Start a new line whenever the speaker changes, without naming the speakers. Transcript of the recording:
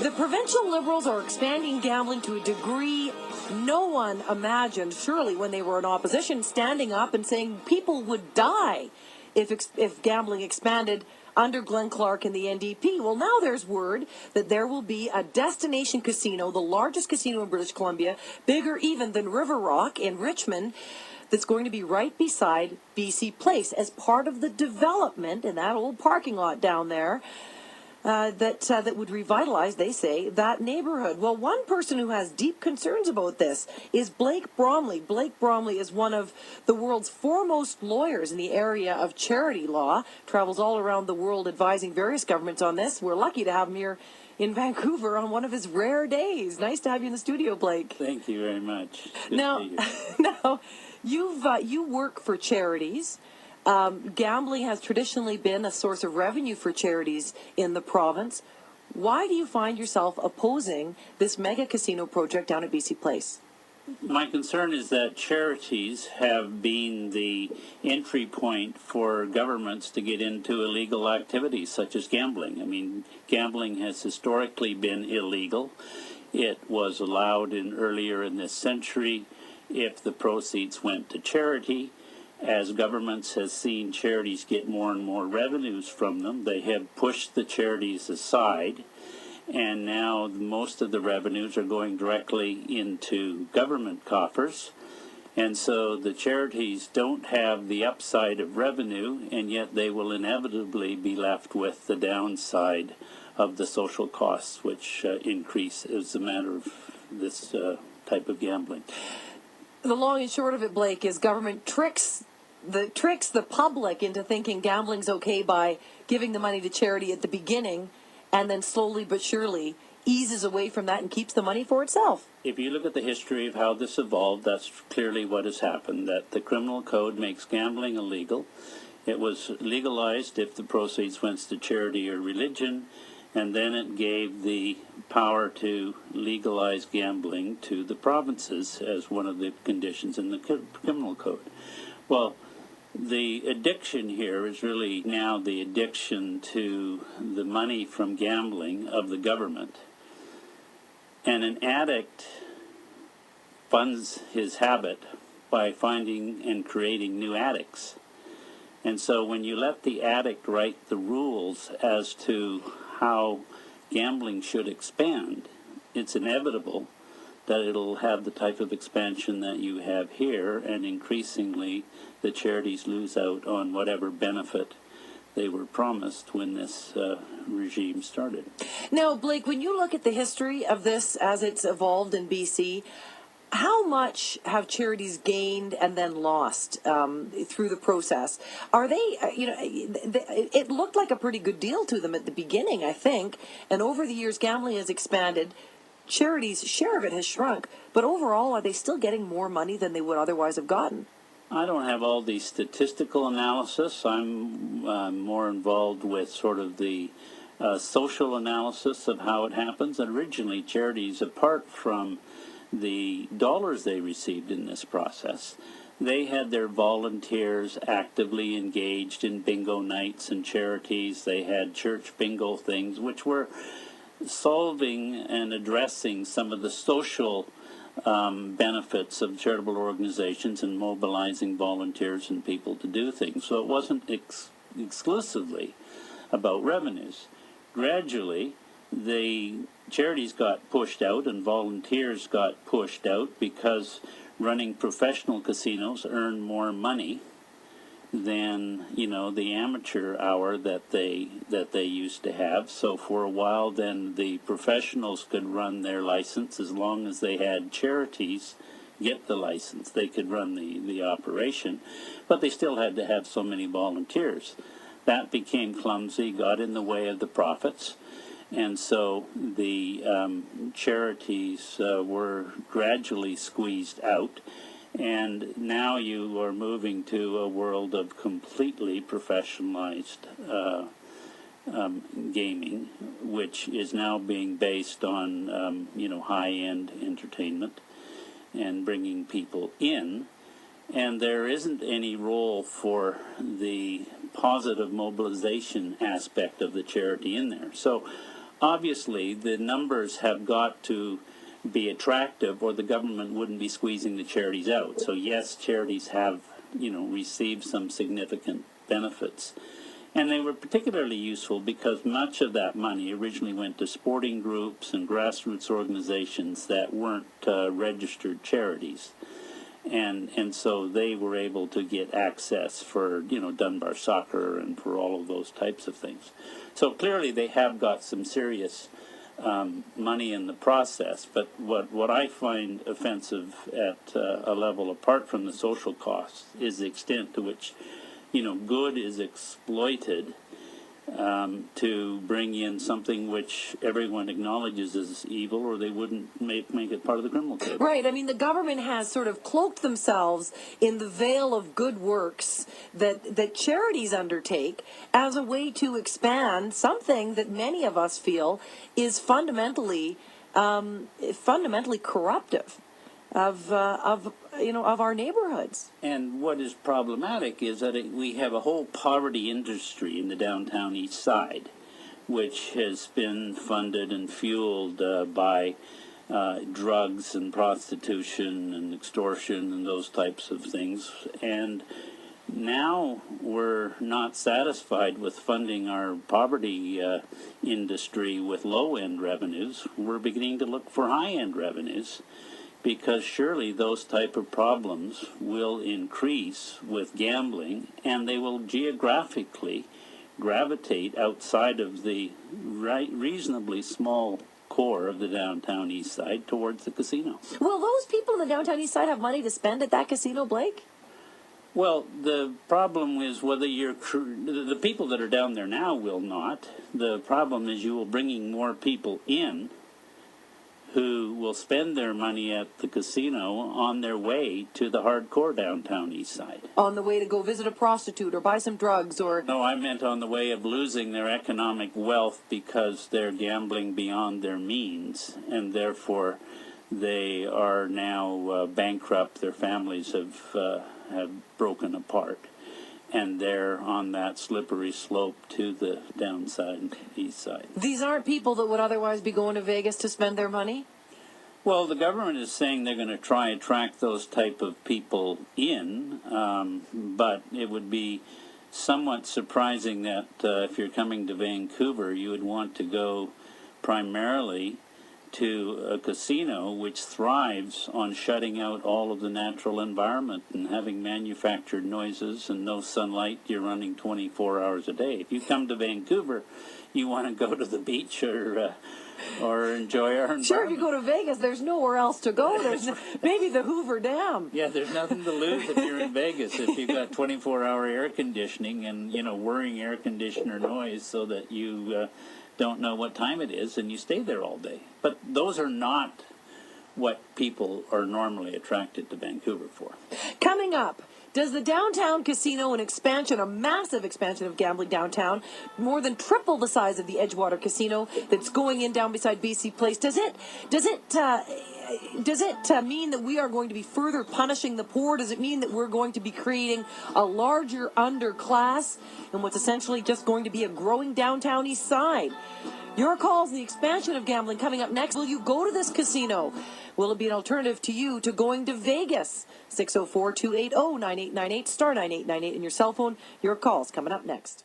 The provincial Liberals are expanding gambling to a degree no one imagined, surely, when they were in opposition, standing up and saying people would die if gambling expanded under Glenn Clark and the NDP. Well, now there's word that there will be a destination casino, the largest casino in British Columbia, bigger even than River Rock in Richmond, that's going to be right beside BC Place as part of the development in that old parking lot down there. That would revitalize, they say, that neighborhood. Well, one person who has deep concerns about this is Blake Bromley. Blake Bromley is one of the world's foremost lawyers in the area of charity law, travels all around the world advising various governments on this. We're lucky to have him here in Vancouver on one of his rare days. Nice to have you in the studio, Blake.
Thank you very much.
Now, you work for charities. Gambling has traditionally been a source of revenue for charities in the province. Why do you find yourself opposing this mega casino project down at BC Place?
My concern is that charities have been the entry point for governments to get into illegal activities such as gambling. I mean, gambling has historically been illegal. It was allowed earlier in this century if the proceeds went to charity. As governments have seen charities get more and more revenues from them, they have pushed the charities aside, and now most of the revenues are going directly into government coffers. And so the charities don't have the upside of revenue, and yet they will inevitably be left with the downside of the social costs, which increase as a matter of this type of gambling.
The long and short of it, Blake, is government tricks the public into thinking gambling's okay by giving the money to charity at the beginning, and then slowly but surely eases away from that and keeps the money for itself.
If you look at the history of how this evolved, that's clearly what has happened, that the criminal code makes gambling illegal. It was legalized if the proceeds went to charity or religion, and then it gave the power to legalize gambling to the provinces as one of the conditions in the criminal code. Well, the addiction here is really now the addiction to the money from gambling of the government. And an addict funds his habit by finding and creating new addicts. And so when you let the addict write the rules as to how gambling should expand, it's inevitable that it'll have the type of expansion that you have here, and increasingly the charities lose out on whatever benefit they were promised when this regime started.
Now, Blake, when you look at the history of this as it's evolved in BC, how much have charities gained and then lost through the process? Are they, it looked like a pretty good deal to them at the beginning, I think, and over the years gambling has expanded. Charities' share of it has shrunk, but overall, are they still getting more money than they would otherwise have gotten?
I don't have all the statistical analysis. I'm more involved with sort of the social analysis of how it happens. And originally, charities, apart from the dollars they received in this process, they had their volunteers actively engaged in bingo nights and charities. They had church bingo things, which were solving and addressing some of the social benefits of charitable organizations and mobilizing volunteers and people to do things. So it wasn't exclusively about revenues. Gradually, the charities got pushed out and volunteers got pushed out because running professional casinos earn more money than the amateur hour that they used to have. So for a while then the professionals could run their license as long as they had charities get the license. They could run the operation, but they still had to have so many volunteers. That became clumsy, got in the way of the profits, and so the charities were gradually squeezed out. And now you are moving to a world of completely professionalized gaming, which is now being based on, high-end entertainment and bringing people in. And there isn't any role for the positive mobilization aspect of the charity in there. So obviously the numbers have got to be attractive, or the government wouldn't be squeezing the charities out. So yes, charities have, received some significant benefits. And they were particularly useful because much of that money originally went to sporting groups and grassroots organizations that weren't registered charities. And so they were able to get access for, Dunbar Soccer and for all of those types of things. So clearly they have got some serious money in the process. But what I find offensive at a level apart from the social costs is the extent to which good is exploited to bring in something which everyone acknowledges as evil, or they wouldn't make it part of the criminal code.
Right. I mean, the government has sort of cloaked themselves in the veil of good works that charities undertake as a way to expand something that many of us feel is fundamentally corruptive of our neighborhoods.
And what is problematic is that we have a whole poverty industry in the downtown east side, which has been funded and fueled by drugs and prostitution and extortion and those types of things. And now we're not satisfied with funding our poverty industry with low-end revenues. We're beginning to look for high-end revenues, because surely those type of problems will increase with gambling, and they will geographically gravitate outside of the reasonably small core of the downtown east side towards the casino.
Will those people in the downtown east side have money to spend at that casino, Blake?
Well, the problem is whether the people that are down there now will not. The problem is you will bringing more people in who will spend their money at the casino on their way to the hardcore downtown east side.
On the way to go visit a prostitute or buy some drugs or...
No, I meant on the way of losing their economic wealth because they're gambling beyond their means, and therefore they are now bankrupt. Their families have broken apart, and they're on that slippery slope to the downside east side.
These aren't people that would otherwise be going to Vegas to spend their money?
Well, the government is saying they're going to try and attract those type of people in, but it would be somewhat surprising that if you're coming to Vancouver, you would want to go primarily to a casino which thrives on shutting out all of the natural environment and having manufactured noises and no sunlight. You're running 24 hours a day. If you come to Vancouver, you want to go to the beach or enjoy our environment.
Sure, if you go to Vegas, there's nowhere else to go. There's maybe the Hoover Dam.
Yeah, there's nothing to lose if you're in Vegas, if you've got 24-hour air conditioning and, whirring air conditioner noise so that you don't know what time it is, and you stay there all day. But those are not what people are normally attracted to Vancouver for.
Coming up, does the downtown casino, a massive expansion of gambling downtown, more than triple the size of the Edgewater Casino that's going in down beside BC Place, does it mean that we are going to be further punishing the poor? Does it mean that we're going to be creating a larger underclass in what's essentially just going to be a growing downtown east side? Your calls, the expansion of gambling coming up next. Will you go to this casino? Will it be an alternative to you to going to Vegas? 604-280-9898, star 9898 in your cell phone. Your calls coming up next.